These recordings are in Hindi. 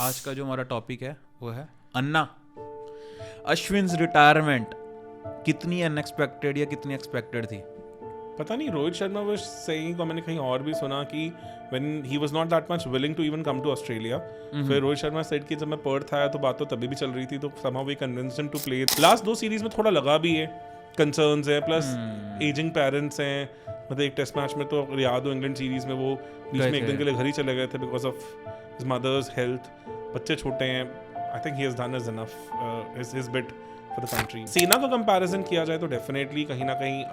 आज का जो हमारा टॉपिक है वो है अन्ना। अश्विन्स रिटायरमेंट कितनी अनएक्सपेक्टेड या कितनी एक्सपेक्टेड थी? पता नहीं, रोहित शर्मा वाज सेइंग, और मैंने कहीं और भी सुना कि when he was not that much willing to even come to Australia, फिर रोहित शर्मा सेड कि जब मैं पर्थ आया तो बात तो तभी भी चल रही थी, तो somehow we convinced him to play. Last 2 series में थोड़ा लगा भी है, कंसर्न्स है, प्लस एजिंग पेरेंट्स हैं। मतलब एक टेस्ट मैच में तो याद हो, इंग्लैंड सीरीज में वो बीच में एक दिन के लिए घर ही चले गए थे because of his mother's health. बच्चे छोटे हैं, I think he has done enough his bit for the country. SENA का कंपैरिजन किया जाए तो डेफिनेटली कहीं ना कहीं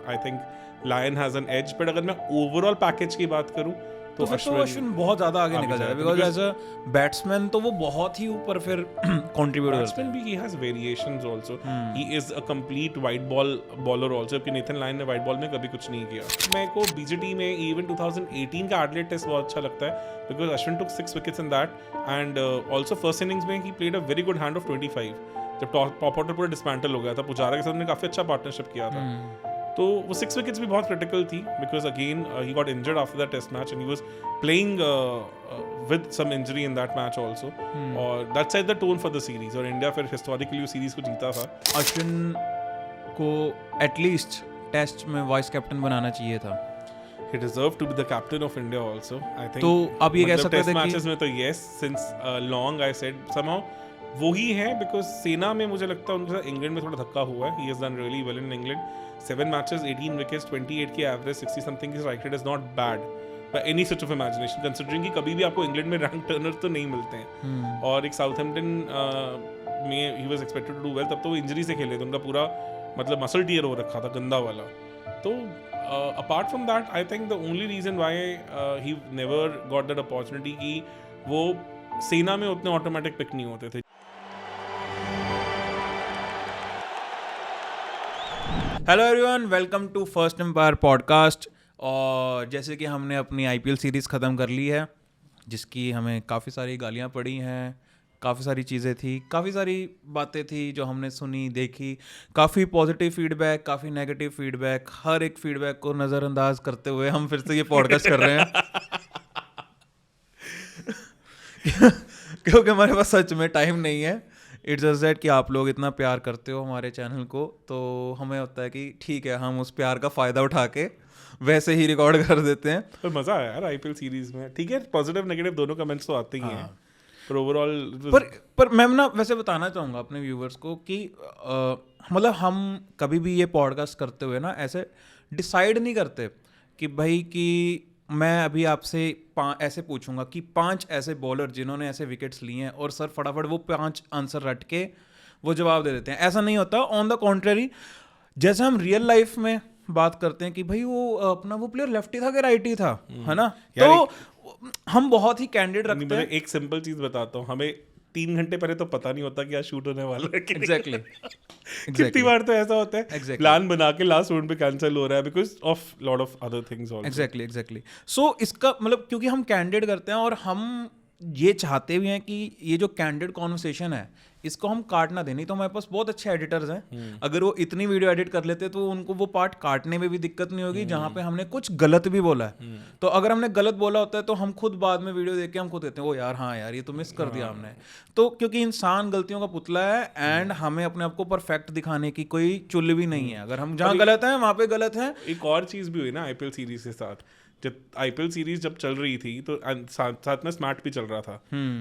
I think Lyon has an edge, but अगर मैं ओवरऑल पैकेज की बात करूं तो अश्विन बहुत ज्यादा आगे निकल जाएगा बिकॉज़ एज अ बैट्समैन तो वो बहुत ही ऊपर फिर कंट्रीब्यूट करता है। भी he has variations also. He is a complete white ball bowler also, जबकि नेथन लायन ने white ball में कभी कुछ नहीं किया। मेरे को बीजीटी में इवन 2018 का एडिलेड टेस्ट बहुत अच्छा लगता है because Ashwin took 6 wickets in that, and also first innings में he played a very good hand of 25 जब टॉप ऑर्डर पूरा डिसमेंटल हो गया था। पुजारा के साथ उन्होंने काफी अच्छा पार्टनरशिप किया था, तो वो 6 विकेट्स भी बहुत क्रिटिकल थी because again he got injured after that test match and he was playing with some injury in that match also, और that set the tone for the series. और इंडिया फिर हिस्टोरिकली उस सीरीज को जीता था। अश्विन को एटलीस्ट टेस्ट में वाइस कैप्टन बनाना चाहिए था। He deserved to be the captain of India also, I think. तो आप ये कह सकते थे टेस्ट मैचेस में तो yes, since long I said somehow वो ही है बिकॉज सेना में मुझे लगता है उनके साथ इंग्लैंड में थोड़ा धक्का हुआ है। He has done really well in England. 7 matches, 18 wickets, 28 की एवरेज, 60 समथिंग की strike rate is not bad by any stretch of imagination, considering कि कभी भी आपको इंग्लैंड में रैंक टर्नर तो नहीं मिलते हैं। और एक साउथहैम्पटन में ही was expected to do well, तब तो वो इंजरी से खेले थे, उनका पूरा मतलब मसल टीयर हो रखा था गंदा वाला। तो apart from that, I think the only reason why he never got that opportunity कि वो सेना में उतने ऑटोमेटिक पिक नहीं होते थे। Hello everyone, welcome to first umpire podcast. और जैसे कि हमने अपनी आईपीएल सीरीज़ ख़त्म कर ली है, जिसकी हमें काफ़ी सारी गालियाँ पड़ी हैं, काफ़ी सारी चीज़ें थी, काफ़ी सारी बातें थी जो हमने सुनी देखी, काफ़ी पॉजिटिव फीडबैक, काफ़ी नेगेटिव फीडबैक। हर एक फीडबैक को नज़रअंदाज करते हुए हम फिर से ये पॉडकास्ट कर रहे हैं क्योंकि हमारे पास सच में टाइम नहीं है। इट्स जस्ट दैट कि आप लोग इतना प्यार करते हो हमारे चैनल को, तो हमें होता है कि ठीक है, हम उस प्यार का फ़ायदा उठा के वैसे ही रिकॉर्ड कर देते हैं। पर मज़ा आया यार आईपीएल सीरीज में। ठीक है, पॉजिटिव नेगेटिव दोनों कमेंट्स तो आते ही हैं, पर ओवरऑल पर मैं ना वैसे बताना चाहूँगा अपने व्यूवर्स को कि मतलब हम कभी भी ये पॉडकास्ट करते हुए ना ऐसे डिसाइड नहीं करते कि भाई कि मैं अभी आपसे ऐसे पूछूंगा कि 5 ऐसे बॉलर जिन्होंने ऐसे विकेट्स लिए हैं और सर फटाफट वो 5 आंसर रट के वो जवाब दे देते हैं। ऐसा नहीं होता। ऑन द कॉन्ट्ररी, जैसे हम रियल लाइफ में बात करते हैं कि भाई वो अपना वो प्लेयर लेफ्टी था कि राइटी था, है ना, तो हम बहुत ही कैंडिड रखते हैं। एक सिंपल चीज बताता हूँ, हमें 3 घंटे पहले तो पता नहीं होता कि आज शूट होने वाला है। एग्जैक्टली कितनी बार तो ऐसा होता है, प्लान बना के लास्ट राउंड पे कैंसिल हो रहा है because of lot of other things also. Exactly so इसका मतलब क्योंकि हम कैंडिड करते हैं और हम ये चाहते भी हैं कि ये जो कैंडिड कॉन्वर्सेशन है इसको हम काट ना दें। नहीं तो हमारे पास बहुत अच्छे एडिटर्स हैं, अगर वो इतनी वीडियो एडिट कर लेते तो उनको वो पार्ट काटने में भी दिक्कत नहीं होगी जहाँ पे हमने कुछ गलत भी बोला है। तो अगर हमने गलत बोला होता है तो हम खुद बाद में वीडियो देख के हम खुद कहते हैं ओ यार हाँ यार ये तो मिस कर दिया हमने। तो क्योंकि इंसान गलतियों का पुतला है एंड हमें अपने आप को परफेक्ट दिखाने की कोई चुल भी नहीं है। अगर हम जहाँ गलत हैं वहाँ पे गलत हैं। एक और चीज़ भी हुई ना आईपीएल सीरीज के साथ, जब आईपीएल सीरीज जब चल रही थी तो साथ में स्मार्ट भी चल रहा था,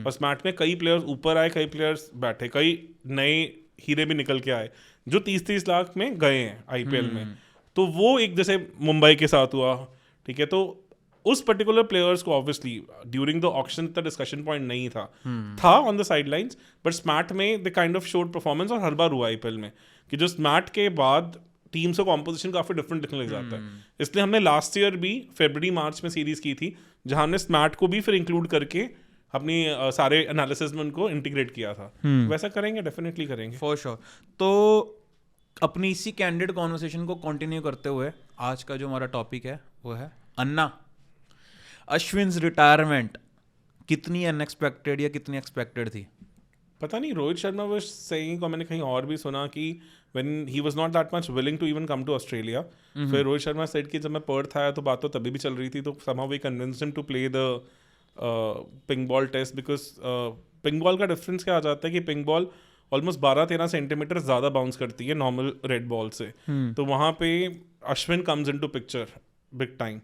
और स्मार्ट में कई प्लेयर्स ऊपर आए, कई प्लेयर्स बैठे, कई नए हीरे भी निकल के आए जो 30-30 लाख में गए हैं आईपीएल में। तो वो एक जैसे मुंबई के साथ हुआ, ठीक है, तो उस पर्टिकुलर प्लेयर्स को ऑब्वियसली ड्यूरिंग द ऑक्शन इतना डिस्कशन पॉइंट नहीं था on the sidelines, but smart में the kind of showed performance. और हर बार हुआ आईपीएल में कि जो स्मार्ट के बाद टीम्स का कॉम्पोजिशन काफी डिफरेंट दिखने लग जाता है। इसलिए हमने लास्ट ईयर भी फरवरी मार्च में सीरीज की थी जहां हमने स्मार्ट को भी फिर इंक्लूड करके अपनी सारे एनालिसिस में उनको इंटीग्रेट किया था। वैसा करेंगे, डेफिनेटली करेंगे फॉर श्योर। तो अपनी इसी कैंडिड कॉन्वर्सेशन को कंटिन्यू करते हुए आज का जो हमारा टॉपिक है वो है अन्ना। अश्विन्स रिटायरमेंट कितनी अनएक्सपेक्टेड या कितनी एक्सपेक्टेड थी? पता नहीं, रोहित शर्मा वाज सेइंग, और मैंने कहीं और भी सुना कि when he was not that much willing to even come to Australia, फिर रोहित शर्मा सेड कि जब मैं पर्थ आया तो बात तो तभी भी चल रही थी, तो somehow we convinced him to play the pink ball test, because pink ball का डिफरेंस क्या आ जाता है कि पिंक बॉल ऑलमोस्ट 12-13 सेंटीमीटर ज़्यादा बाउंस करती है नॉर्मल रेड बॉल से. तो वहाँ पे Ashwin comes into picture big time.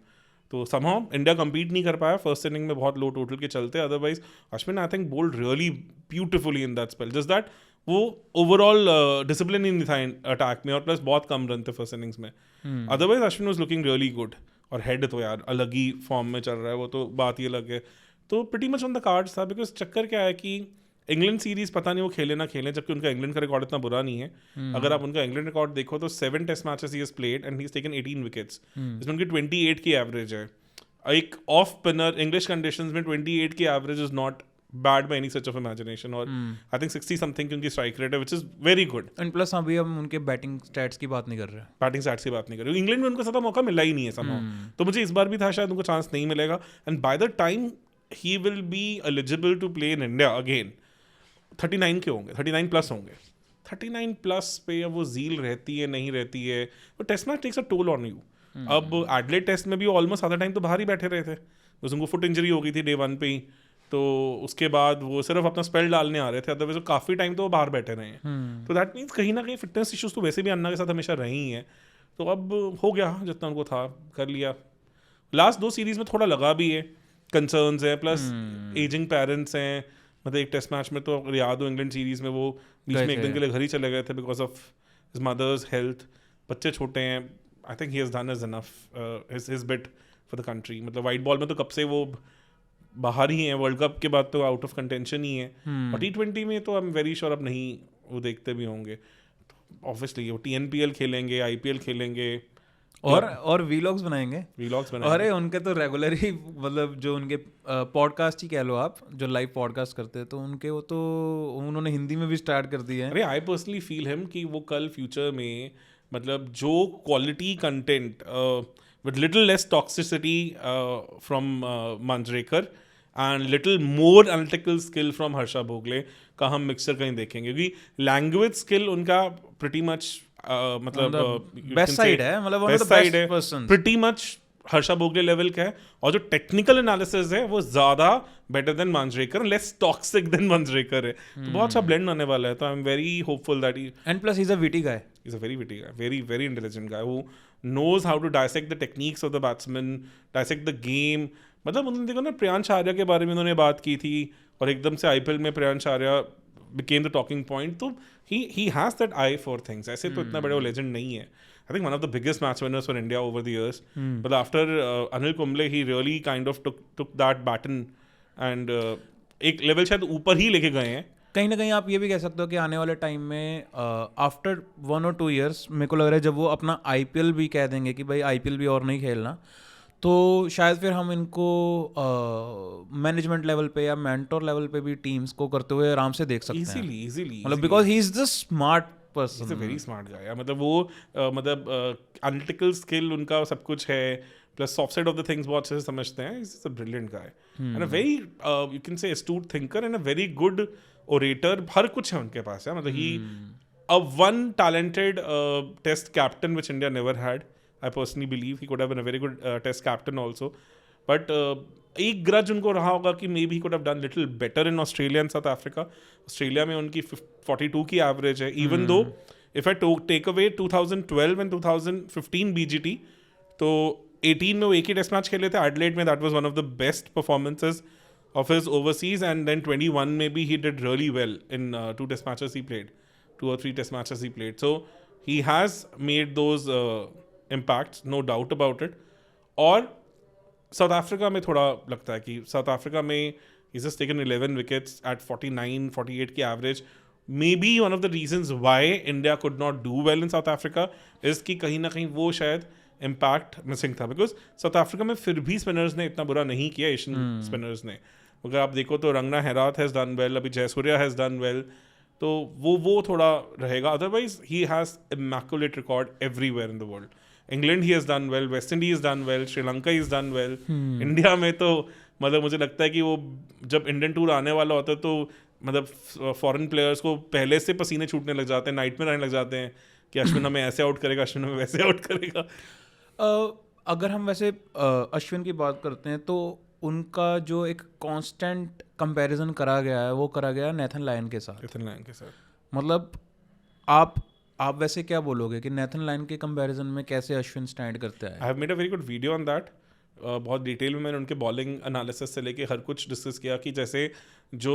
तो समहाउ इंडिया compete नहीं कर पाया फर्स्ट इनिंग में बहुत लो टोटल के चलते. Otherwise Ashwin I think bowled really beautifully in that spell. Just that वो ओवरऑल डिसिप्लिन ही नहीं था अटैक में, और प्लस बहुत कम रन थे फर्स्ट इनिंग्स में. Otherwise Ashwin was looking really good. और हेड तो यार अलग ही फॉर्म में चल रहा है, वो तो बात ही अलग है. तो pretty much on the cards था. बिकॉज चक्कर क्या है कि इंग्लैंड सीरीज पता नहीं वो खेले ना खेलें, जबकि उनका इंग्लैंड का रिकॉर्ड इतना बुरा नहीं है. अगर आप उनका इंग्लैंड रिकॉर्ड देखो तो 7 टेस्ट मैचेस ही has played and he has taken 18 wickets. इसमें उनकी 28 की एवरेज है. एक ऑफ स्पिनर इंग्लिश कंडीशंस में 28 की average is not bad by any such of imagination. और आई थिंक 60 समथिंग उनकी स्ट्राइक रेट है, which is very good. And plus अभी हम उनके बैटिंग स्टैट्स की बात नहीं कर रहे. बैटिंग स्टैट्स की बात नहीं कर रहे. इंग्लैंड में उनको ज़्यादा मौका मिला ही नहीं है somehow. तो मुझे इस बार भी था शायद उनको चांस नहीं मिलेगा. And by the time he will be eligible to play in India again 39 के होंगे, 39 प्लस होंगे. 39 प्लस पे अब वो जील रहती है नहीं रहती है. वो test match takes a toll on you. अब एडलेड टेस्ट में भी ऑलमोस्ट आधा टाइम तो बाहर ही बैठे रहे थे. बस उनको फुट इंजरी हो गई थी डे 1 पे ही. तो उसके बाद वो सिर्फ अपना स्पेल डालने आ रहे थे. अदरवाइज काफ़ी टाइम तो वो बाहर बैठे रहे हैं. तो दैट मीन्स कहीं ना कहीं फिटनेस इश्यूज तो वैसे भी अन्ना के साथ हमेशा रही हैं. तो अब हो गया जितना उनको था कर लिया. लास्ट 2 सीरीज में थोड़ा लगा भी है, कंसर्न्स है, प्लस एजिंग पेरेंट्स हैं. मतलब एक टेस्ट मैच में तो याद हो इंग्लैंड सीरीज में वो बीच में एक दिन के लिए घर ही चले गए थे because of his mother's health. बच्चे छोटे हैं. I think he has done is enough his bit for the country. मतलब वाइट बॉल में तो कब से वो बाहर ही हैं. वर्ल्ड कप के बाद तो आउट ऑफ कंटेंशन ही है. और T20 में तो आई एम वेरी श्योर अब नहीं वो देखते भी होंगे. ऑब्वियसली वो TNPL खेलेंगे, IPL खेलेंगे और वीलॉग्स बनाएंगे. अरे उनके तो रेगुलर ही मतलब जो उनके पॉडकास्ट ही कह लो आप, जो लाइव पॉडकास्ट करते हैं तो उनके वो तो उन्होंने हिंदी में भी स्टार्ट कर दिए हैं. अरे आई पर्सनली फील हिम कि वो कल फ्यूचर में मतलब जो quality content with little less toxicity from Manjrekar and little more analytical skill from Harsha Bhogle का हम मिक्सचर कहीं देखेंगे. क्योंकि लैंग्वेज स्किल उनका प्रिटी मच मतलब बेस्ट साइड है. मतलब one of the best person pretty much Harsha Bhogle level का है. और जो टेक्निकल एनालिसिस है वो ज्यादा better than Manjrekar, less toxic than Manjrekar है. तो बहुत अच्छा ब्लेंड आने वाला है. तो I am very hopeful that he and plus he is a witty guy. He's a very witty guy, very very intelligent guy who knows how to dissect the techniques of the batsman, dissect the game. मतलब उन्होंने देखो ना प्रियांश आर्या के बारे में उन्होंने बात की थी और एकदम से IPL में Priyansh Arya became the talking point. तो he has that eye for things. ऐसे तो इतना बड़ा वो legend नहीं है. I think one of the biggest match winners for India over the years. But after Anil Kumble, he really kind of took that baton and एक लेवल शायद ऊपर ही लेके गए हैं. कहीं ना कहीं आप ये भी कह सकते हो कि आने वाले टाइम में आफ्टर 1 or 2 years मेरे को लग रहा है जब वो अपना IPL भी कह देंगे कि भाई IPL भी और नहीं खेलना, तो शायद फिर हम इनको मैनेजमेंट लेवल पे या मेंटोर लेवल पे भी टीम्स को करते हुए आराम से देख सकते हैं. Easily. मतलब because he is the smart person. He's a very smart guy. मतलब वो मतलब एनालिटिकल स्किल उनका सब कुछ है, plus soft side of the things बहुत अच्छे से समझते हैं. He's a brilliant guy and a very you can say astute thinker and a very good orator. हर कुछ है उनके पास है. मतलब he a one talented test captain which India never had. I personally believe he could have been a very good test captain also. But एक ग्रज उनको रहा होगा कि maybe he could have done little better in Australia and South Africa. Australia में उनकी 42 की एवरेज है. Even though if I take away 2012 and 2015 BGT, तो 18 में वो एक ही टेस्ट मैच खेले थे एडिलेड में. That was one of the best performances of his overseas. And then 21 maybe he did really well in 2 test matches he played, 2 or 3 test matches he played. So he has made those impacts, no doubt about it. और साउथ अफ्रीका में थोड़ा लगता है कि साउथ अफ्रीका में he's just taken 11 wickets at 49-48 की average. Maybe one of the reasons why India could not do well in South Africa is कि कहीं ना कहीं वो शायद इम्पैक्ट मिसिंग था. बिकॉज साउथ अफ्रीका में फिर भी स्पिनर्स ने इतना बुरा नहीं किया, एशियन स्पिनर्स ने. अगर आप देखो तो रंगना हेरात हैज़ डन वेल, अभी जयसूर्या हैज़ डन वेल. तो वो थोड़ा रहेगा. Otherwise he has immaculate record everywhere in the world. England he has done well, West Indies done well, Sri Lanka is done well. India में तो मतलब मुझे लगता है कि वो जब इंडियन टूर आने वाला होता है तो मतलब फॉरेन प्लेयर्स को पहले से पसीने छूटने लग जाते हैं, नाइटमेयर आने लग जाते हैं कि अश्विन हमें ऐसे आउट करेगा, अश्विन हमें वैसे आउट करेगा. अगर हम वैसे अश्विन की बात करते हैं तो उनका जो एक कांस्टेंट कंपैरिजन करा गया है वो करा गया है नेथन लायन के साथ। इथन लाइन के साथ मतलब आप वैसे क्या बोलोगे कि नेथन लायन के कंपैरिजन में कैसे अश्विन स्टैंड करते हैं? I have made a very good video on that. बहुत डिटेल में मैंने उनके बॉलिंग एनालिसिस से लेके हर कुछ डिस्कस किया कि जैसे जो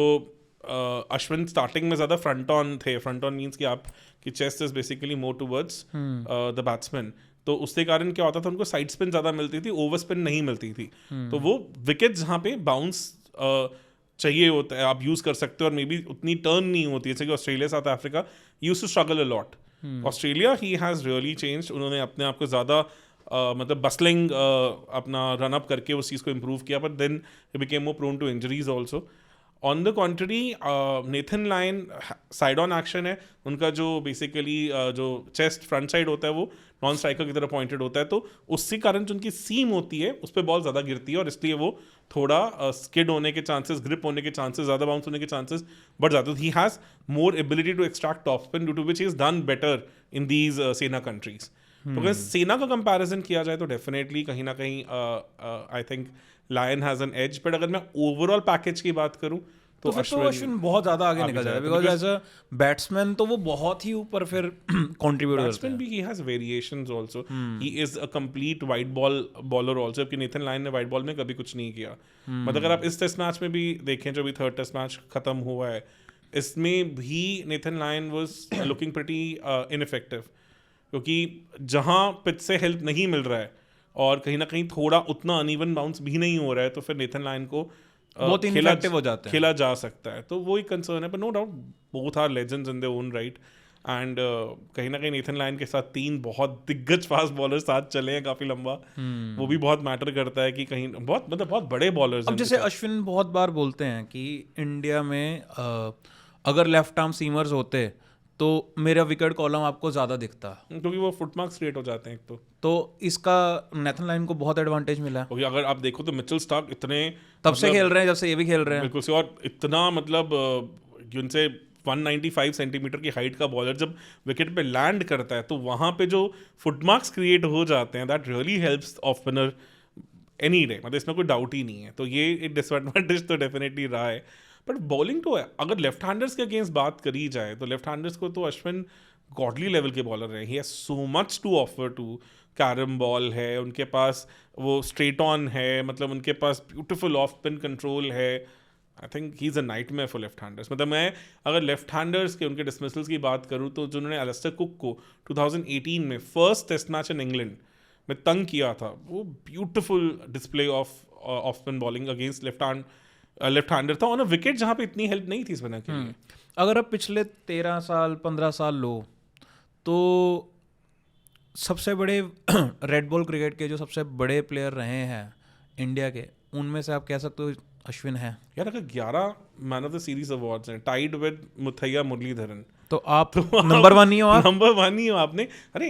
अश्विन स्टार्टिंग में ज़्यादा फ्रंट ऑन थे। फ्रंट ऑन मीन्स कि आप कि chest is basically more towards the batsman, तो उसके कारण क्या होता था उनको साइड स्पिन ज़्यादा मिलती थी, ओवर स्पिन नहीं मिलती थी। तो वो विकेट जहाँ पे बाउंस चाहिए होता है आप यूज़ कर सकते हो, और मे बी उतनी टर्न नहीं होती है। जैसे कि Australia South Africa used to struggle a lot. Australia he has really changed. उन्होंने अपने आप को ज़्यादा मतलब बसलिंग अपना रन अप करके उस चीज़ को इम्प्रूव किया, but then it became more prone to injuries also. On the contrary Nathan Lyon side on action है उनका, जो बेसिकली जो चेस्ट फ्रंट साइड होता है वो नॉन स्ट्राइकर की तरह पॉइंटेड होता है, तो उसके कारण जो उनकी सीम होती है उस पर बॉल ज़्यादा गिरती है, और इसलिए वो थोड़ा स्किड होने के चांसेस, ग्रिप होने के चांसेस, ज़्यादा बाउंस होने के चांसेस बढ़ जाते हैं। He has more ability to extract top spin, due to which is done better in these SENA countries. तो अगर सेना का कंपैरिजन किया जाए तो डेफिनेटली कहीं ना कहीं I think Lyon has an edge. But अगर मैं ओवरऑल पैकेज की बात करूँ तो फिर तो अश्विन बहुत ज़्यादा आगे निकल जाता है, बिकॉज एज अ बैट्समैन तो वो बहुत ही ऊपर फिर कंट्रीब्यूट करता है। भी he has variations also. He is a complete white ball bowler also, जबकि नेथन लायन ने white ball में कभी कुछ नहीं किया। मतलब अगर आप इस टेस्ट मैच में भी देखें जो भी थर्ड टेस्ट मैच खत्म हुआ है, इसमें भी Nathan Lyon was looking pretty ineffective, क्योंकि जहाँ पिच से हेल्प नहीं मिल रहा है और कहीं ना कहीं थोड़ा उतना अनइवन बाउंस भी नहीं हो रहा है, तो फिर नेथन लायन को बहुत इनफेक्टिव हो जाते हैं, खेला जा सकता है। तो वो एक कंसर्न है, पर no doubt both are legends in their own right. And कहीं ना कहीं नेथन लायन के साथ 3 बहुत दिग्गज फास्ट बॉलर साथ चले हैं काफी लंबा, वो भी बहुत मैटर करता है कि कहीं बहुत मतलब बहुत बड़े बॉलर्स। अब जैसे अश्विन बहुत बार बोलते हैं कि इंडिया में अगर लेफ्ट आर्म सीमर्स होते तो मेरा विकेट कॉलम आपको ज़्यादा दिखता, क्योंकि वो फुट मार्क्स क्रिएट हो जाते हैं एक तो इसका नेथन लायन को बहुत एडवांटेज मिला है। क्योंकि अगर आप देखो तो मिचेल स्टार्क इतने तब से खेल रहे हैं जब से ये भी खेल रहे हैं, बिल्कुल से, और इतना मतलब उनसे 195 सेंटीमीटर की हाइट का बॉलर जब विकेट पे लैंड करता है तो वहाँ पे जो फुट मार्क्स क्रिएट हो जाते हैं, that really helps off spinner any day. मतलब इसमें कोई डाउट ही नहीं है। तो ये एक डिसएडवांटेज तो डेफिनेटली रहा है। बट बॉलिंग तो है, अगर लेफ्ट हैंडर्स के अगेंस्ट बात करी जाए तो लेफ्ट हैंडर्स को तो अश्विन गॉडली लेवल के बॉलर हैं। He has so much to offer too. Carrom ball है उनके पास, वो स्ट्रेट ऑन है, मतलब उनके पास ब्यूटीफुल ऑफ स्पिन कंट्रोल है। I think he is a nightmare for left handers. मतलब मैं अगर लेफ्ट हैंडर्स के उनके डिसमिसल्स की बात करूँ तो जिन्होंने एलिस्टर कुक को 2018 में first test match in England में तंग किया था, वो beautiful display of spin bowling against left hander था ऑन अ विकेट जहाँ पे इतनी हेल्प नहीं थी स्पिनर के लिए। अगर आप पिछले 13 साल 15 साल लो तो सबसे बड़े रेड बॉल क्रिकेट के जो सबसे बड़े प्लेयर रहे हैं इंडिया के, उनमें से आप कह सकते हो अश्विन है। यार अगर 11 man of the series awards हैं टाइड विद मुथैया मुरलीधरन, तो आप नंबर 1 ही हो। आप नंबर 1 ही हो आपने। अरे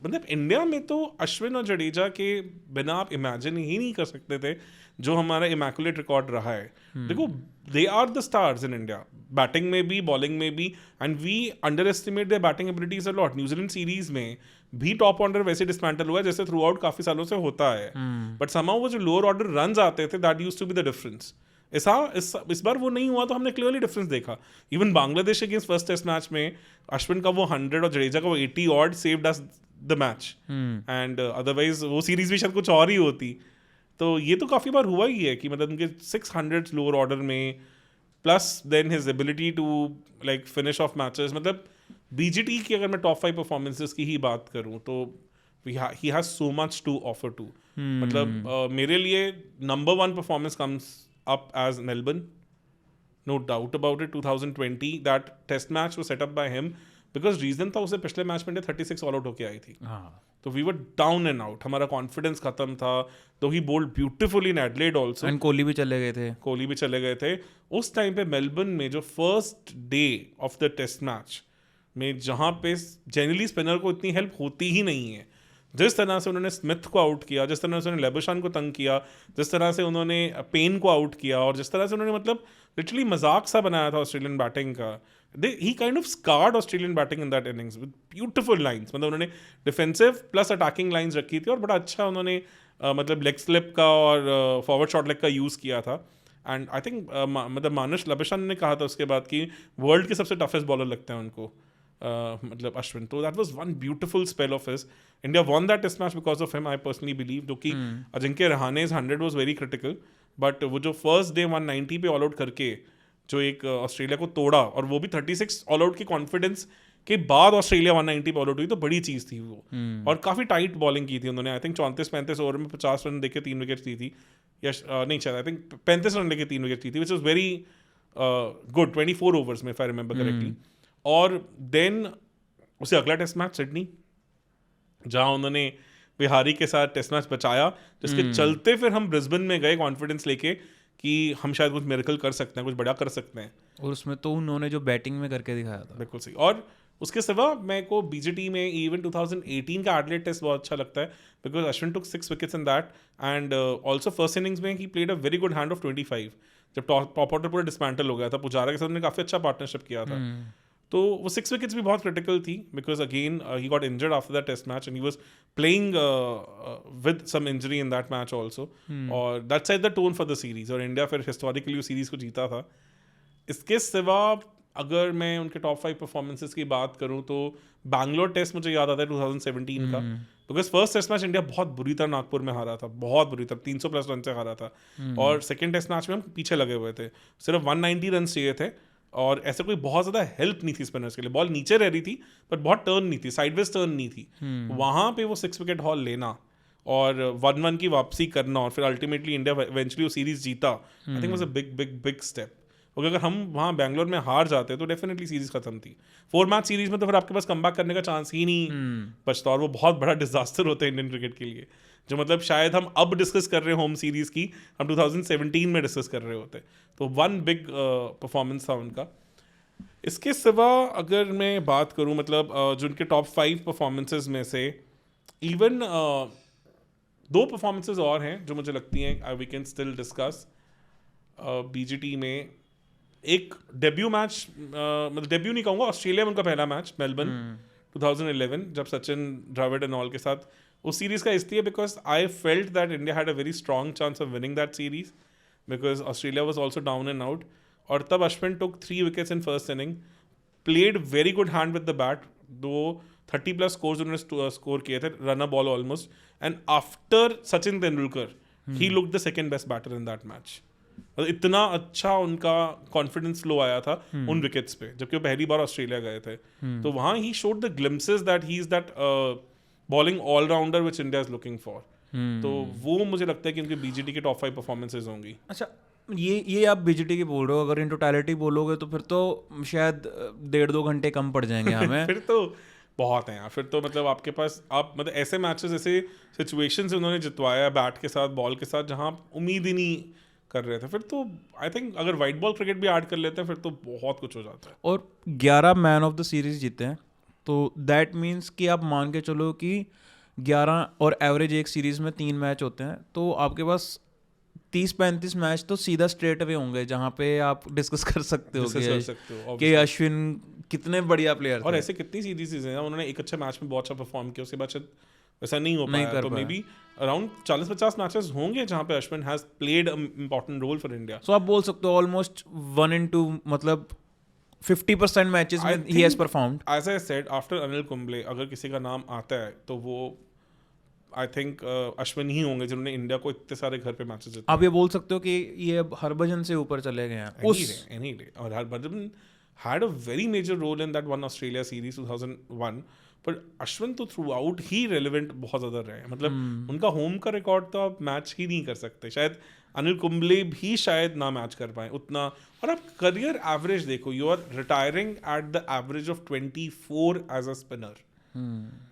मतलब इंडिया में तो अश्विन और जडेजा के बिना आप इमेजिन ही नहीं कर सकते थे जो हमारा इमैकुलेट रिकॉर्ड रहा है। देखो they are the stars in India, batting में भी बॉलिंग में भी, and we under estimate there batting abilities a lot. New Zealand series में भी टॉप ऑर्डर वैसे डिसमेंटल हुआ है जैसे थ्रू आउट काफी सालों से होता है, बट समहाउ वो जो लोअर ऑर्डर रन्स आते थे that used to be the difference. इस बार वो नहीं हुआ, तो हमने क्लियरली डिफरेंस देखा। Even Bangladesh against first test match में अश्विन का वो 100 और जडेजा का वो 80 odd saved us the match, and otherwise वो सीरीज भी शायद कुछ और ही होती। तो ये तो काफ़ी बार हुआ ही है कि मतलब उनके 600 लोअर ऑर्डर में, plus then his ability to like finish off matches. मतलब बीजीटी की अगर मैं टॉप 5 परफॉर्मेंसेस की ही बात करूँ तो he has so much to offer too. मतलब मेरे लिए number 1 performance comes up as Melbourne, no doubt about it. 2020 that test match was set up by him because reason था उसे पिछले मैच में 36 ऑल आउट होके आई थी। तो we were down and out, हमारा कॉन्फिडेंस खत्म था। तो he bowled beautifully in Adelaide also, and Kohli भी चले गए थे। उस टाइम पे मेलबर्न में जो first day of the test match में जहाँ पे जनरली स्पिनर को इतनी हेल्प होती ही नहीं है, जिस तरह से उन्होंने स्मिथ को आउट किया, जिस तरह से उन्होंने लेबशान को तंग किया, जिस तरह से उन्होंने पेन को आउट किया, और जिस तरह से उन्होंने मतलब लिटरली मजाक सा बनाया था ऑस्ट्रेलियन बैटिंग का, he kind of scared Australian batting in that innings with beautiful lines. मतलब उन्होंने डिफेंसिव प्लस अटैकिंग लाइंस रखी थी और बड़ा अच्छा उन्होंने मतलब लेग स्लिप का और फॉरवर्ड शॉट लेग का यूज़ किया था. एंड आई थिंक मतलब मानुष लबेशन ने कहा था उसके बाद कि वर्ल्ड के सबसे टफेस्ट बॉलर लगते हैं उनको, मतलब अश्विन. तो that was one beautiful spell of his. India won that test match because of him, I personally believe. जो कि Ajinkya Rahane's 100 was very critical, but वो जो फर्स्ट डे 190 पे ऑल आउट करके जो एक ऑस्ट्रेलिया को तोड़ा, और वो भी 36 ऑल आउट की कॉन्फिडेंस के बाद ऑस्ट्रेलिया 190 पे ऑल आउट हुई, तो बड़ी चीज़ थी वो. और काफ़ी टाइट बॉलिंग की थी उन्होंने. आई थिंक 34-35 ओवर में 50 रन देके 3 विकेट दी थी, या नहीं शायद आई थिंक 35 रन लेके 3 विकेट दी थी, which was very good 24 overs में, इफ आई रिमेंबर करेक्टली. और देन उसे अगला टेस्ट मैच सिडनी, जहाँ उन्होंने बिहारी के साथ टेस्ट मैच बचाया, जिसके चलते फिर हम ब्रिस्बेन में गए कॉन्फिडेंस लेके कि हम शायद कुछ मिरेकल कर सकते हैं, कुछ बड़ा कर सकते हैं. और उसमें तो उन्होंने जो बैटिंग में करके दिखाया था, बिल्कुल सही. और उसके सिवा मेरे को बीजीटी में इवन 2018 का एडलेट टेस्ट बहुत अच्छा लगता है, because Ashwin took 6 wickets in that. And also first innings में he played a very good hand of 25, जब टॉप ऑर्डर पूरा डिसमेंटल हो गया था. पुजारा के साथ उन्होंने काफ़ी अच्छा पार्टनरशिप किया था. तो वो 6 विकेट्स भी बहुत क्रिटिकल थी, because again he got injured after that test match, and he was playing with some injury in that match also. और that set the tone for the series, और इंडिया फिर हिस्टोरिकली उस सीरीज को जीता था. इसके सिवा अगर मैं उनके टॉप 5 परफॉर्मेंसेस की बात करूं, तो बैंगलोर टेस्ट मुझे याद आता है 2017 का, because first test match India बहुत बुरी तरह नागपुर में हारा था, बहुत बुरी तरह 300 प्लस रन से हारा था. और सेकेंड टेस्ट मैच में हम पीछे लगे हुए थे, सिर्फ 190 रन चाहिए थे, और ऐसे कोई बहुत ज़्यादा हेल्प नहीं थी स्पिनर्स के लिए. बॉल नीचे रह रही थी, पर बहुत टर्न नहीं थी, साइडवेज टर्न नहीं थी. वहाँ पे वो 6 विकेट हॉल लेना और 1-1 की वापसी करना, और फिर अल्टीमेटली इंडिया इवेंचुअली वो सीरीज जीता, I think was a big big big step. और अगर हम वहाँ बैंगलोर में हार जाते तो डेफिनेटली सीरीज खत्म थी. 4 मैच सीरीज में तो फिर आपके पास कमबैक करने का चांस ही नहीं बचता, और वो बहुत बड़ा डिजास्टर होता है इंडियन क्रिकेट के लिए, जो मतलब शायद हम अब डिस्कस कर रहे हैं होम सीरीज की, हम 2017 में डिस्कस कर रहे होते. तो वन बिग परफॉर्मेंस था उनका. इसके सिवा अगर मैं बात करूं, मतलब जो उनके टॉप 5 परफॉर्मेंसेज में से इवन 2 परफॉर्मेंसेज और हैं जो मुझे लगती हैं we can still discuss. BGT में एक डेब्यू मैच, मतलब डेब्यू नहीं कहूँगा, ऑस्ट्रेलिया में उनका पहला मैच मेलबर्न 2011, जब सचिन द्रविड़ एंड ऑल के साथ. उस सीरीज का इसलिए because I felt that India had a very strong chance of winning that series, because Australia was also down and out. और तब Ashwin took 3 wickets in first inning, played very good hand with the bat. दो 30 प्लस स्कोर्स उन्होंने स्कोर किए थे, run a ball almost. And after Sachin Tendulkar he look the second best batter in that match. इतना अच्छा उनका कॉन्फिडेंस फ्लो आया था उन विकेट्स पे, जबकि वो पहली बार ऑस्ट्रेलिया गए थे. तो वहाँ he showed the glimpses that he is that bowling allrounder which India is looking for. तो वो मुझे लगता है कि उनके बीजीटी के टॉप 5 परफॉर्मेंसेज होंगी. अच्छा, ये आप बीजीटी की बोल रहे हो, अगर इन टोटलिटी बोलोगे तो फिर तो शायद 1.5-2 घंटे कम पड़ जाएंगे हमें. फिर तो बहुत है यार. फिर तो मतलब आपके पास आप मतलब ऐसे मैचेस, ऐसे सिचुएशंस उन्होंने जितवाया बैट के साथ, बॉल के साथ, जहां आप उम्मीद ही नहीं कर रहे थे. फिर तो आई थिंक अगर वाइट बॉल क्रिकेट भी ऐड कर लेते हैं फिर तो बहुत कुछ हो जाता है. और 11 मैन ऑफ द सीरीज जीते हैं, तो दैट मीन्स कि आप मान के चलो कि 11 और एवरेज एक सीरीज में 3 मैच होते हैं, तो आपके पास 30-35 मैच तो सीधा स्ट्रेट अवे होंगे, जहाँ पे आप डिस्कस कर सकते हो कि अश्विन कितने बढ़िया प्लेयर थे. और ऐसे कितनी सीरीज हैं उन्होंने एक अच्छे मैच में बहुत अच्छा परफॉर्म किया, उसके बाद शायद वैसा नहीं हो पाया. तो मे बी अराउंड 40-50 मैचेस होंगे जहाँ पे Ashwin has played a important role for India. So आप बोल सकते हो ऑलमोस्ट 1 in 2, मतलब 50% मैचेस में he has performed. As I said, after Anil Kumble अगर किसी का नाम आता है तो वो आई थिंक अश्विन ही होंगे जिन्होंने इंडिया को इतने सारे घर पे मैचेस जिताए. आप ये बोल सकते हो कि ये अब हरभजन से ऊपर चले गए हैं उस एनी डे. और Harbhajan had a very major role in that one Australia series 2001, पर अश्विन तो थ्रू आउट ही रेलिवेंट बहुत ज़्यादा रहे. मतलब उनका होम का रिकॉर्ड तो आप मैच ही नहीं कर सकते. शायद अनिल कुंबले भी शायद ना मैच कर पाए उतना. और आप करियर एवरेज देखो, you are retiring at the average of 24 as a spinner.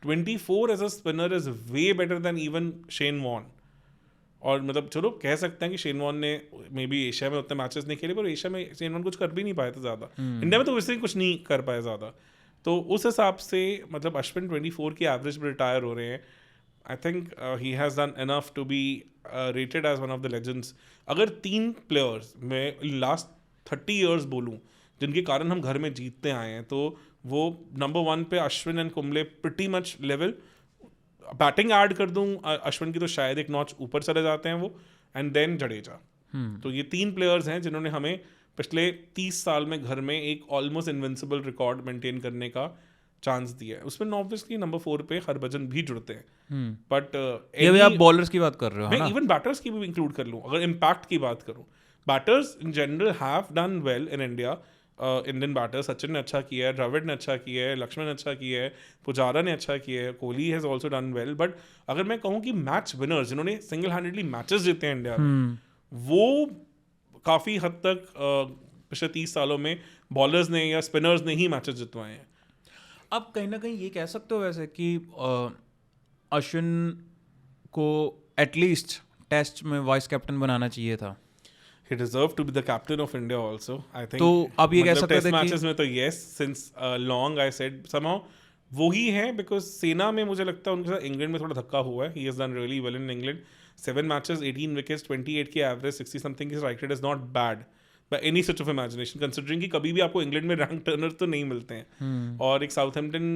24 as a spinner is way better than even Shane Warne. और मतलब चलो कह सकते हैं कि शेन वॉर्न ने मे बी एशिया में उतने मैचेस नहीं खेले, पर एशिया में शेन वॉर्न कुछ कर भी नहीं पाए थे ज़्यादा. इंडिया में तो वैसे ही कुछ नहीं कर पाए ज़्यादा. तो उस हिसाब से मतलब अश्विन 24 की एवरेज पर रिटायर हो रहे हैं. I think he has done enough to be rated as one of the legends. अगर 3 प्लेयर्स मैं लास्ट 30 ईयर्स बोलूँ जिनके कारण हम घर में जीतते आए हैं, तो वो नंबर 1 पे Ashwin and Kumble pretty much level. Batting add कर दूं अश्विन की तो शायद एक नॉच ऊपर चले जाते हैं वो, एंड देन जडेजा। तो ये 3 प्लेयर्स हैं जिन्होंने हमें पिछले 30 साल में घर में एक ऑलमोस्ट इनविंसिबल रिकॉर्ड मेंटेन करने का चांस दिया है। उसमें ऑब्वियसली नंबर 4 पे हरभजन भी जुड़ते हैं, बट ये भी आप बॉलर्स की बात कर रहे हो, है मैं ना? इवन बैटर्स की भी इंक्लूड कर लूँ अगर इम्पैक्ट की बात करूँ। Batters in general have done well in India. Indian batters, Sachin ने अच्छा किया है, द्रविड़ ने अच्छा किया है, लक्ष्मण ने अच्छा किया है, पुजारा ने अच्छा किया है, Kohli has also done well. But अगर मैं कहूँ कि मैच विनर्स जिन्होंने सिंगल हैंडेडली मैचेस जीते हैं इंडिया में, वो काफ़ी हद तक पिछले 30 सालों में बॉलर्स ने या स्पिनर्स ने ही मैचेस जितवाए हैं। आप कहीं ना कहीं ये कह सकते हो वैसे कि अश्विन को एटलीस्ट टेस्ट में वाइस कैप्टन बनाना चाहिए था। He deserved to be the captain of India also, I think. तो आप ये कह सकते टेस्ट थे कि मैचेस में तो yes, since long I said somehow वो ही है, because सेना में मुझे लगता है उनके साथ इंग्लैंड में थोड़ा धक्का हुआ है। He has done really well in England. 7 matches, 18 wickets, 28 की एवरेज, 60 something की strike rate is not bad by any stretch of imagination, considering कि कभी भी आपको इंग्लैंड में रैंक टर्नर तो नहीं मिलते हैं। और एक साउथहैम्पटन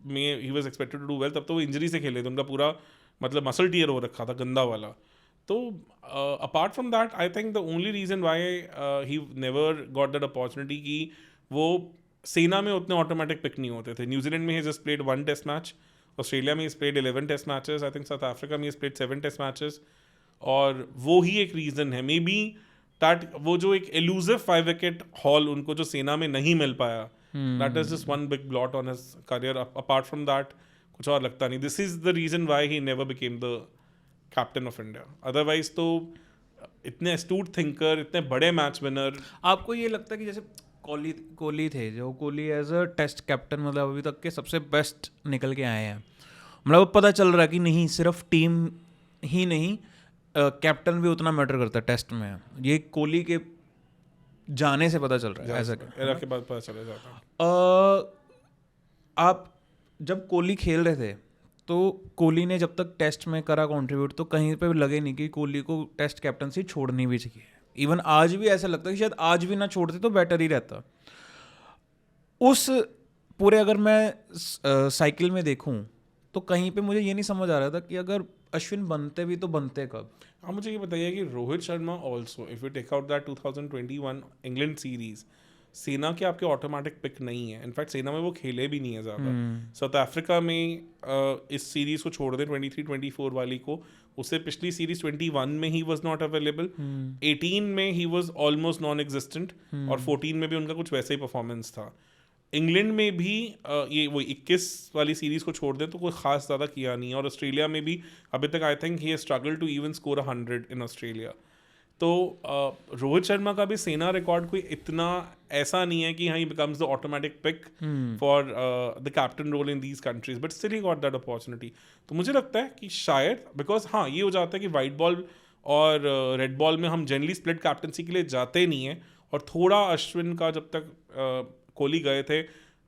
में he was expected to do well, तब तो वो इंजरी से खेले थे, उनका पूरा मतलब मसल टीयर हो रखा था गंदा वाला। तो apart from that I think the only reason why he never got that opportunity कि वो सेना में उतने ऑटोमेटिक पिक नहीं होते थे। न्यूजीलैंड में he just played 1 test match, Australia में he played 11 test matches, I think South Africa में ही प्लेड 7 टेस्ट मैचेस। और वो ही एक रीज़न है मे बी दैट वो जो एक एलूसिव 5 विकेट हॉल उनको जो सेना में नहीं मिल पाया, that is just one big blot on his career. Apart from that कुछ और लगता नहीं। This is the reason why he never became the captain of India. Otherwise तो इतने एस्टूट थिंकर, इतने बड़े मैच विनर। आपको ये लगता है कि जैसे कोहली थे, जो Kohli as a test captain मतलब अभी तक के सबसे बेस्ट निकल के आए हैं, मतलब अब पता चल रहा है कि नहीं सिर्फ टीम ही नहीं, कैप्टन भी उतना मैटर करता है टेस्ट में। ये कोहली के जाने से पता चल रहा है, ऐसा एरा के बाद पता चला जाता है। आप जब कोहली खेल रहे थे तो कोहली ने जब तक टेस्ट में करा कंट्रीब्यूट, तो कहीं पे लगे नहीं कि कोहली को टेस्ट कैप्टनसी छोड़नी भी चाहिए। इवन आज भी ऐसा लगता है कि शायद आज भी ना छोड़ते तो बेटर ही रहता। उस पूरे अगर मैं साइकिल में देखूं तो कहीं पे मुझे ये नहीं समझ आ रहा था कि अगर अश्विन बनते भी तो बनते कब। आप मुझे ये बताइए कि Rohit Sharma also, if you take out that 2021 England series, SENA के आपके ऑटोमेटिक पिक नहीं है। इनफैक्ट सेना में वो खेले भी नहीं है ज़्यादा। साउथ अफ्रीका में इस सीरीज को छोड़ दें 23-24 वाली को, उससे पिछली सीरीज 21 में ही वॉज नॉट अवेलेबल, 18 में he was almost non existent, और 14 में भी उनका कुछ वैसा ही परफॉर्मेंस था। इंग्लैंड में भी ये वो 21 वाली सीरीज को छोड़ दें तो कोई खास ज़्यादा किया नहीं है। और ऑस्ट्रेलिया में भी अभी तक I think he struggle to even score 100 in Australia. तो रोहित शर्मा का भी सेना रिकॉर्ड कोई इतना ऐसा नहीं है कि हाँ he becomes the automatic pick for the captain role in these countries, but still he got that opportunity. तो मुझे लगता है कि शायद बिकॉज हाँ ये हो जाता है कि वाइट बॉल और रेड बॉल में हम जनरली स्प्लिट कैप्टनसी के लिए जाते नहीं हैं, और थोड़ा अश्विन का जब तक कोहली गए थे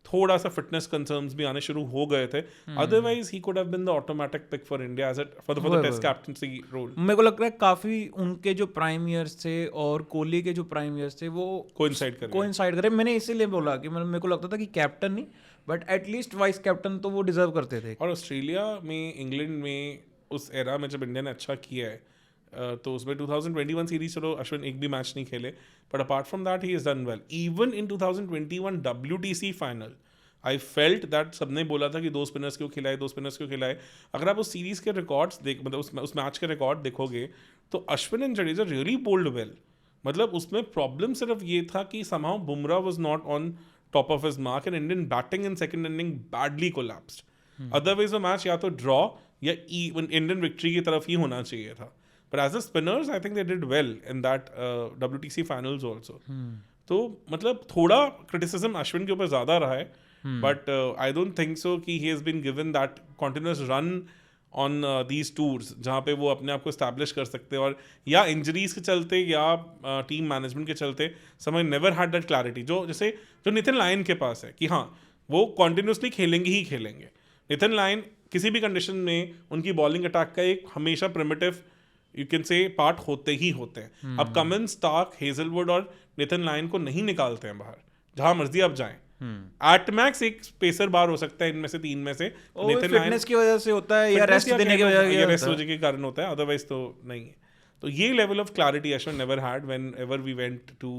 थोड़ा सा फिटनेस कंसर्न्स भी आने शुरू हो गए थे। Otherwise he could have been the automatic pick for India as for the test captaincy role. मेरे को लगता है काफी उनके जो प्राइम ईयर्स थे और कोहली के जो प्राइम ईयर्स थे वो कोइंसाइड करे। मैंने इसीलिए बोला कि मेरे को लगता था कि कैप्टन नहीं बट एटलीस्ट वाइस कैप्टन तो वो डिजर्व करते थे। और ऑस्ट्रेलिया में, इंग्लैंड में उस एरा में जब इंडिया ने अच्छा किया है तो उसमें 2021 सीरीज चलो अश्विन एक भी मैच नहीं खेले, but apart from that he is done well. Even in 2021 WTC final I felt that सबने बोला था कि 2 स्पिनर्स क्यों खिलाए। अगर आप उस सीरीज के रिकॉर्ड्स देख, मतलब उस मैच के रिकॉर्ड देखोगे तो Ashwin and Jadeja really bowled well. मतलब उसमें प्रॉब्लम सिर्फ ये था कि somehow Bumrah was not on top of his mark and Indian batting in second inning badly collapsed. Otherwise वो मैच या तो ड्रॉ या इंडियन विक्ट्री की तरफ ही होना चाहिए था। But as a spinners, I think they did well in that WTC finals also. तो मतलब थोड़ा criticism अश्विन के ऊपर ज़्यादा रहा है, but I don't think so कि he has been given that continuous run on these tours जहाँ पे वो अपने आप को establish कर सकते हैं, और या injuries के चलते या team management के चलते समझ never had that clarity जो नितिन लायन के पास है कि हाँ वो continuously खेलेंगे ही खेलेंगे। नितिन लायन किसी भी कंडीशन में उनकी बॉलिंग अटैक का एक हमेशा primitive you can say part होते ही होते हैं। अब कमिंस, स्टार्क, हेजलवुड और नितिन लायन को नहीं निकालते हैं बाहर, जहां मर्जी आप जाएं। एट मैक्स एक पेसर बार हो सकता है इनमें से 3 में से। फिटनेस की वजह से होता है या रेस्ट देने की वजह के कारण होता है, अदरवाइज तो नहीं है। तो ये level of clarity Ashwin never had whenever we went to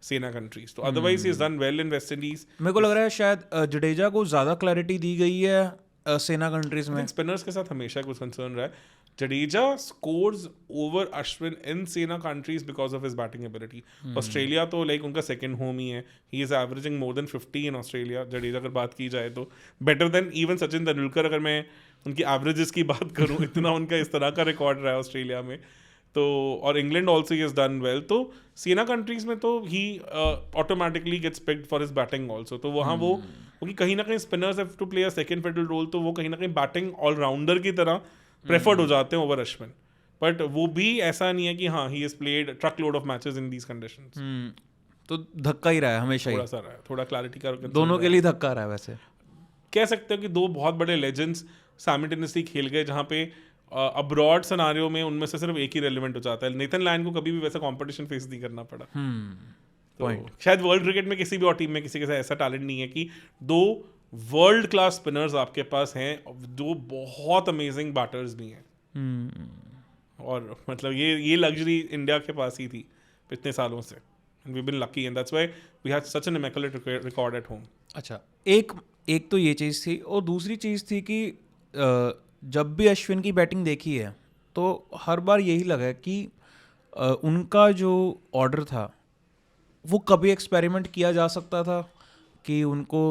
SENA countries. तो otherwise he is done well in West Indies. मेरे को लग रहा है शायद जडेजा को ज्यादा क्लैरिटी दी गई है सेना कंट्रीज में। स्पिनर्स के साथ हमेशा कुछ कंसर्न रहा है। Jadeja scores over Ashwin in Sena countries because of his batting ability. Australia तो लाइक उनका सेकंड होम ही है। He is averaging more than 50 in Australia. Jadeja अगर बात की जाए तो better than even Sachin Tendulkar. अगर मैं उनकी एवरेजेस की बात करूं, इतना उनका इस तरह का रिकॉर्ड रहा है ऑस्ट्रेलिया में। तो और England also he is done well. तो सेना कंट्रीज में तो he automatically gets picked for his batting also. तो वहाँ वो क्योंकि कहीं ना कहीं spinners have to play a second fiddle role, तो वो कहीं ना कहीं बैटिंग ऑलराउंडर की तरह प्रेफर्ड हो जाते हैं ओवर अश्विन। बट वो भी ऐसा नहीं है कि हाँ ही has played truck load of matches in these conditions. तो धक्का ही रहा है हमेशा ही, थोड़ा सा रहा है, थोड़ा क्लैरिटी का दोनों के लिए धक्का रहा है। वैसे कह सकते हो कि दो बहुत बड़े लेजेंड्स साइमल्टेनियसली खेल गए, जहाँ पे अब्रॉड सिनेरियो में उनमें से सिर्फ एक ही रेलेवेंट हो जाता है। नेथन लायन को कभी भी वैसा कंपटीशन फेस नहीं करना पड़ा। तो शायद वर्ल्ड क्रिकेट में किसी भी और टीम में किसी के साथ ऐसा टैलेंट नहीं है कि दो वर्ल्ड क्लास स्पिनर्स आपके पास हैं जो बहुत अमेजिंग बैटर्स भी हैं। और मतलब ये लग्जरी इंडिया के पास ही थी इतने सालों से। And we been lucky and that's why we had such an immaculate record at home. अच्छा, एक तो ये चीज़ थी, और दूसरी चीज़ थी कि जब भी अश्विन की बैटिंग देखी है तो हर बार यही लगा है कि उनका जो ऑर्डर था वो कभी एक्सपेरिमेंट किया जा सकता था कि उनको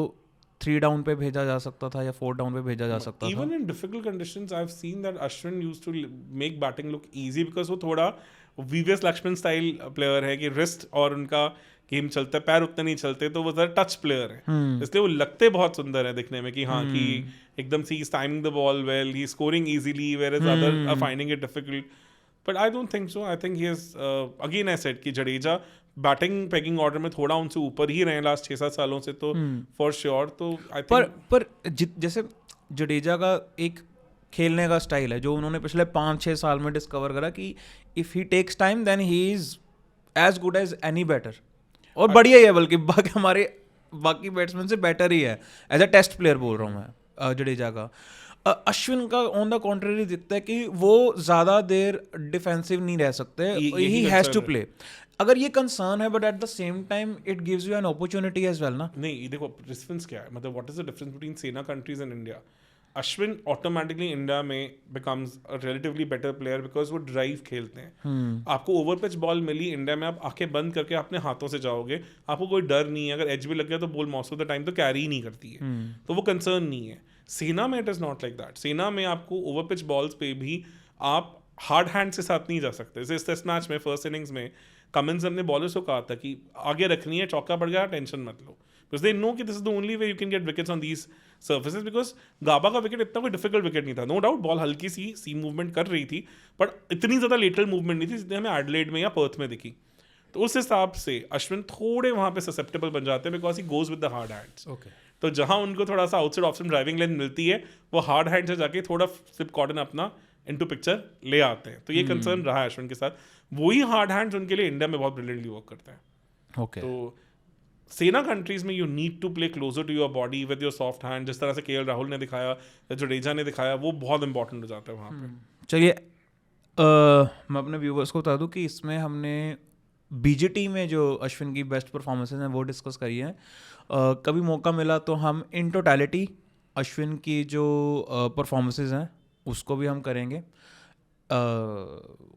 3 डाउन पे भेजा जा सकता था या 4 डाउन पे भेजा जा सकता था। Even in difficult conditions, I've seen that Ashwin used to make batting look easy because वो थोड़ा वीवीएस लक्ष्मण स्टाइल प्लेयर है कि रिस्ट और उनका गेम चलता है, पैर उतने नहीं चलते, तो वो जरा टच प्लेयर है, इसलिए वो लगते बहुत सुंदर है दिखने में कि हाँ कि एकदम से he's timing the ball well, he's scoring easily, whereas other are finding it difficult. But I don't think so. I think he is again I said कि जडेजा बैटिंग पैकिंग ऑर्डर में थोड़ा उनसे ऊपर ही रहे लास्ट 6-7 सालों से, तो फॉर श्योर। तो आई थिंक पर जैसे जडेजा का एक खेलने का स्टाइल है जो उन्होंने पिछले 5-6 साल में डिस्कवर करा कि if he takes time then he is as good as any batter, और बढ़िया ही है, बल्कि हमारे बाकी बैट्समैन से बेटर ही है एज अ टेस्ट प्लेयर बोल रहा हूँ मैं जडेजा का। अश्विन का ऑन द कॉन्ट्ररी दिखता है कि वो ज़्यादा देर डिफेंसिव नहीं रह सकते, ही हैज़ टू प्ले। अगर ये कंसर्न है, but at the same time it gives you an opportunity as well ना। नहीं देखो डिफरेंस क्या है, मतलब what is the difference between SENA countries and India. Ashwin automatically India में becomes a relatively better player because वो ड्राइव खेलते हैं। आपको ओवर पिच बॉल मिली इंडिया में, आप आंखें बंद करके अपने हाथों से जाओगे, आपको कोई डर नहीं है। अगर एज भी लग गया तो ball most of the time तो कैरी ही नहीं करती है, तो वो कंसर्न नहीं है। सेना में it is not like that. सेना में आपको ओवर पिच बॉल्स पे भी आप हार्ड हैंड के साथ नहीं जा सकते। जैसे इस टेस्ट मैच में फर्स्ट इनिंग्स में कमिंस ने बॉलर्स को कहा था कि आगे रखनी है, चौका पड़ गया टेंशन मत लो, बिकॉज दे नो कि this is the only way you can get wickets on these surfaces. Because Gabba का विकेट इतना कोई डिफिकल्ट विकेट नहीं था, नो डाउट बॉल हल्की सी सीम मूवमेंट कर रही थी, बट इतनी ज़्यादा लेटरल मूवमेंट नहीं थी जितनी हमें एडलेड में या पर्थ में दिखी। तो उस हिसाब से अश्विन थोड़े वहाँ पे ससेप्टेबल बन जाते हैं because he goes with the hard hands. तो जहाँ उनको थोड़ा सा आउटसाइड ऑप्शन ड्राइविंग लेन मिलती है, वो हार्ड हैंड से जाके थोड़ा स्लिप कॉर्डन अपना इनटू पिक्चर ले आते हैं। तो ये कंसर्न रहा है अश्विन के साथ। वही हार्ड हैंड्स उनके लिए इंडिया में बहुत ब्रिलियंटली वर्क करते हैं। तो सेना कंट्रीज में you need to play closer to your body with your soft hand, जिस तरह से केएल राहुल ने दिखाया, जडेजा ने दिखाया, वो बहुत इंपॉर्टेंट हो जाता है वहाँ पे। चलिए मैं अपने व्यूवर्स को बता दूं कि इसमें हमने बीजीटी में जो अश्विन की बेस्ट परफॉर्मेंसेज हैं वो डिस्कस करी हैं। कभी मौका मिला तो हम इन टोटलिटी अश्विन की जो परफॉर्मेंसेज हैं उसको भी हम करेंगे,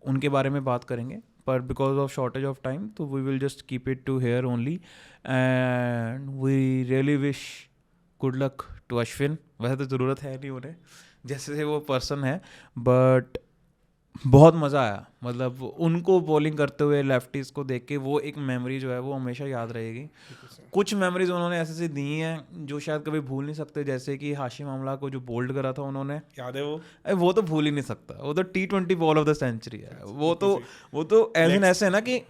उनके बारे में बात करेंगे, पर because of shortage of time तो we will just keep it to here only. And we really wish good luck to Ashwin. वैसे तो ज़रूरत है नहीं उन्हें जैसे वो पर्सन है, बट बहुत मज़ा आया, मतलब उनको बॉलिंग करते हुए लेफ्टीज को देख के वो एक मेमोरी जो है वो हमेशा याद रहेगी। कुछ मेमोरीज उन्होंने ऐसे दी हैं जो शायद कभी भूल नहीं सकते, जैसे कि हाशिम अमला को जो बोल्ड करा था उन्होंने, याद है वो तो भूल ही नहीं सकता। वो तो T20 ball of the century है। वो तो ऐसे है ना कि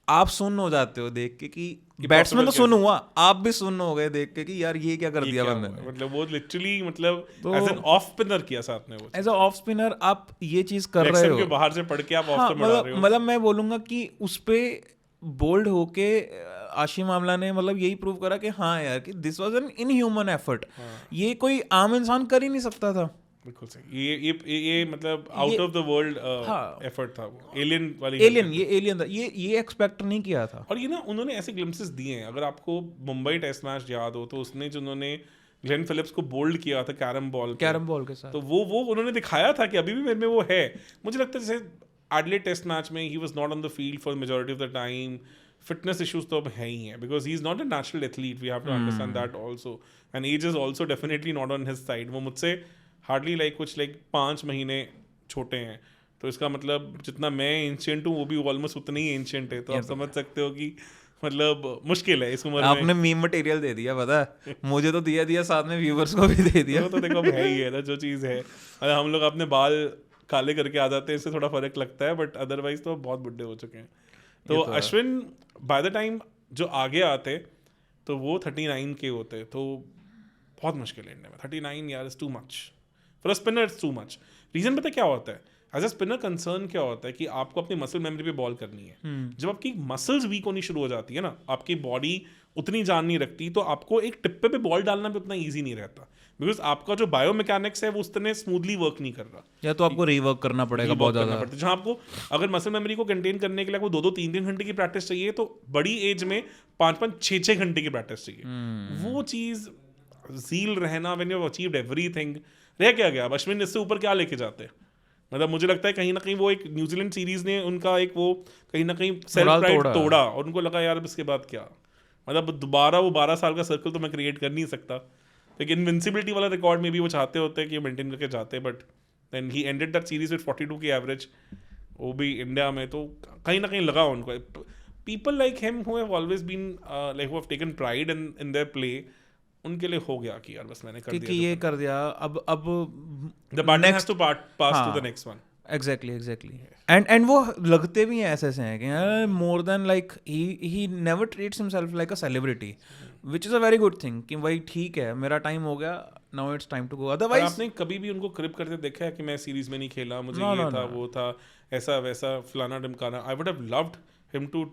आप सुन्न हो जाते हो देख के कि बैट्समैन तो सुन्न हुआ, आप भी सुन्न हो गए देख के कि यार ये क्या कर दिया बंदे ने। मतलब वो लिटरली मतलब एज एन ऑफ स्पिनर किया साथ में, वो एज अ ऑफ स्पिनर आप ये चीज कर रहे हो, बाहर से पढ़ के आप ऑफ स्पिनर बना रहे हो। मतलब मैं बोलूंगा कि उस पे बोल्ड होके आशिम आमला ने मतलब यही प्रूव करा कि हाँ यार कि this was an inhuman effort, ये कोई आम इंसान कर ही नहीं सकता था। बिल्कुल सही। ये मतलब out of the world effort था वो, एलियन वाली ये एलियन था, ये एक्सपेक्ट नहीं किया था। और ये ना उन्होंने ऐसे ग्लिम्पसेस दिए हैं। अगर आपको मुंबई टेस्ट मैच याद हो तो उसने जो उन्होंने ग्लेन फिलिप्स को बोल्ड किया था कैरम बॉल के साथ, तो वो उन्होंने दिखाया था कि अभी भी मेरे में वो है। मुझे लगता है जैसे एडलेड टेस्ट मैच में he was not on the field for majority of the time, fitness issues तो अब है ही हैं because he is not a natural athlete, we have to understand that also, and age is also definitely not on his side. वो मुझसे हार्डली कुछ 5 महीने छोटे हैं, तो इसका मतलब जितना मैं एंशियंट हूँ वो भी ऑलमोस्ट उतना ही एंशियंट है। तो आप समझ सकते हो कि मतलब मुश्किल है इस उम्र में। आपने मीम मटेरियल दे दिया, पता है मुझे तो दिया साथ में व्यूवर्स को भी दे दिया। तो देखो अब है ही है ना जो चीज़ है। अगर हम लोग अपने बाल काले करके आ जाते हैं इससे थोड़ा फर्क लगता है, बट अदरवाइज तो बहुत बुढ़े हो चुके हैं। तो अश्विन बाय द टाइम जो आगे आते तो वो 39 के होते, तो बहुत मुश्किल है इंडिया में। 39 यार is too much for a spinner, it's too much. Reason पता क्या होता है एज अ स्पिनर, कंसर्न क्या होता है कि आपको अपनी मसल मेमोरी पे बॉल करनी है। जब आपकी मसल्स वीक होनी शुरू हो जाती है ना, आपकी बॉडी उतनी जान नहीं रखती, तो आपको एक टिप्पे पे बॉल डालना भी उतना ईजी नहीं रहता बिकॉज आपका जो बायोमैकेनिक्स है वो उतने स्मूथली वर्क नहीं कर रहा, या तो आपको रीवर्क करना पड़ेगा बहुत ज़्यादा। जहाँ आपको अगर मसल मेमोरी को कंटेन करने के लिए आपको 2-3 घंटे की प्रैक्टिस चाहिए, तो बड़ी एज में 5-6 घंटे की प्रैक्टिस चाहिए। वो चीज़ ज़ील रहना when you have achieved everything रह क्या गया। अब अश्विन इससे ऊपर क्या लेके जाते हैं? मतलब मुझे लगता है कहीं ना कहीं वो एक न्यूजीलैंड सीरीज ने उनका एक वो कहीं ना कहीं सेल्फ प्राइड तोड़ा और उनको लगा यार अब इसके बाद क्या, मतलब दोबारा वो 12 साल का सर्कल तो मैं क्रिएट कर नहीं सकता। लेकिन इनविंसिबिलिटी वाला रिकॉर्ड में भी वो चाहते होते हैं कि मेंटेन करके जाते हैं, but then he ended that series with 42 की एवरेज, वो भी इंडिया में। तो कहीं ना कहीं लगा उनको people like him who have always been like who have taken pride in their play, उनके लिए हो गया कि यार बस मैंने कर दिया, कि ये कर दिया, अब the batter has to pass to the next one. Exactly and वो लगते भी हैं ऐसे हैं कि more than like he never treats himself like a celebrity, which is a very good thing कि भाई ठीक है मेरा टाइम हो गया, now it's time to go. Otherwise आपने कभी भी उनको क्रिप करते देखा है कि मैं सीरीज में नहीं खेला, मुझे ये था वो था ऐसा वैसा फलाना ढिमकाना? I would have loved him to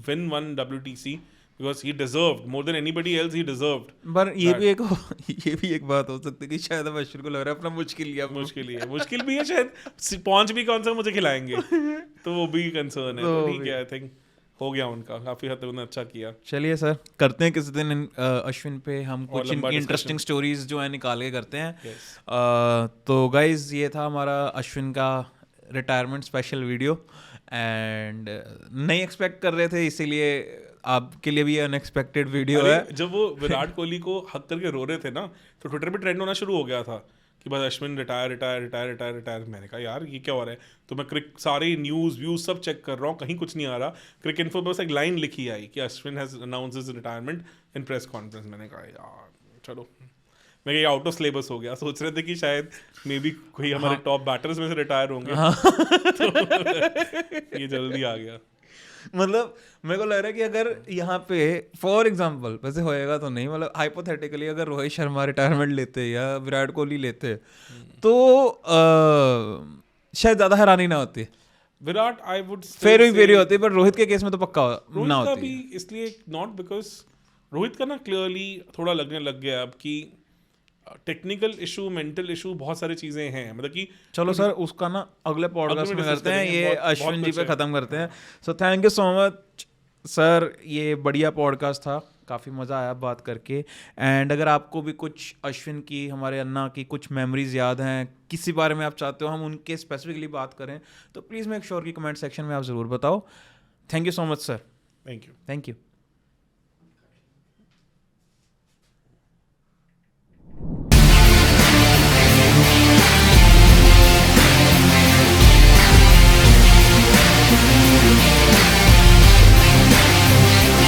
win one WTC because he deserved more than anybody else, he deserved। पर ये भी एक बात हो सकती है कि शायद अब अश्विन को लग रहा है अपना मुश्किल भी है शायद, पहुंच भी कौन सा मुझे खिलाएंगे तो वो भी कंसर्न है। तो ठीक है, आई थिंक हो गया उनका, काफी हद तक उन्होंने अच्छा किया। चलिए सर, करते हैं किसी दिन अश्विन पे हम कुछ इनकी इंटरेस्टिंग स्टोरीज जो है निकाल के करते हैं। तो गाइज ये था हमारा अश्विन का रिटायरमेंट स्पेशल वीडियो, एंड नहीं एक्सपेक्ट कर रहे थे, इसीलिए आपके लिए भी अनएक्सपेक्टेड वीडियो है। जब वो विराट कोहली को हक करके रो रहे थे ना, तो ट्विटर पे ट्रेंड होना शुरू हो गया था कि बस अश्विन रिटायर। मैंने कहा यार ये क्या हो रहा है, तो मैं सारे न्यूज़ व्यूज सब चेक कर रहा हूँ, कहीं कुछ नहीं आ रहा। क्रिक इन्फो पर बस एक लाइन लिखी आई कि Ashwin has announced his retirement in press conference. मैंने कहा यार चलो, मैं ये आउट ऑफ सिलेबस हो गया। सोच रहे थे कि शायद मे बी कोई हमारे टॉप बैटर्स में से रिटायर होंगे, तो ये जल्दी आ गया। मतलब मेरे को लग रहा है कि अगर यहाँ पे फॉर एग्जांपल, वैसे होएगा तो नहीं, मतलब हाइपोथेटिकली अगर रोहित शर्मा रिटायरमेंट लेते या विराट कोहली लेते तो शायद ज़्यादा हैरानी ना होती। विराट आई वुड फेरी होती, पर रोहित के केस में तो पक्का ना होती भी, इसलिए नॉट बिकॉज रोहित का ना क्लियरली थोड़ा लगने लग गया अब कि टेक्निकल इशू, मेंटल इशू, बहुत सारी चीजें हैं। मतलब कि चलो सर उसका ना अगले पॉडकास्ट में करते हैं, ये अश्विन जी पे खत्म करते हैं। So thank you so much sir, ये बढ़िया पॉडकास्ट था, काफ़ी मज़ा आया बात करके। एंड अगर आपको भी कुछ अश्विन की, हमारे अन्ना की कुछ मेमोरीज याद हैं, किसी बारे में आप चाहते हो हम उनके स्पेसिफिकली बात करें, तो प्लीज़ मेक श्योर कि कमेंट सेक्शन में आप ज़रूर बताओ। Thank you so much sir. Thank you.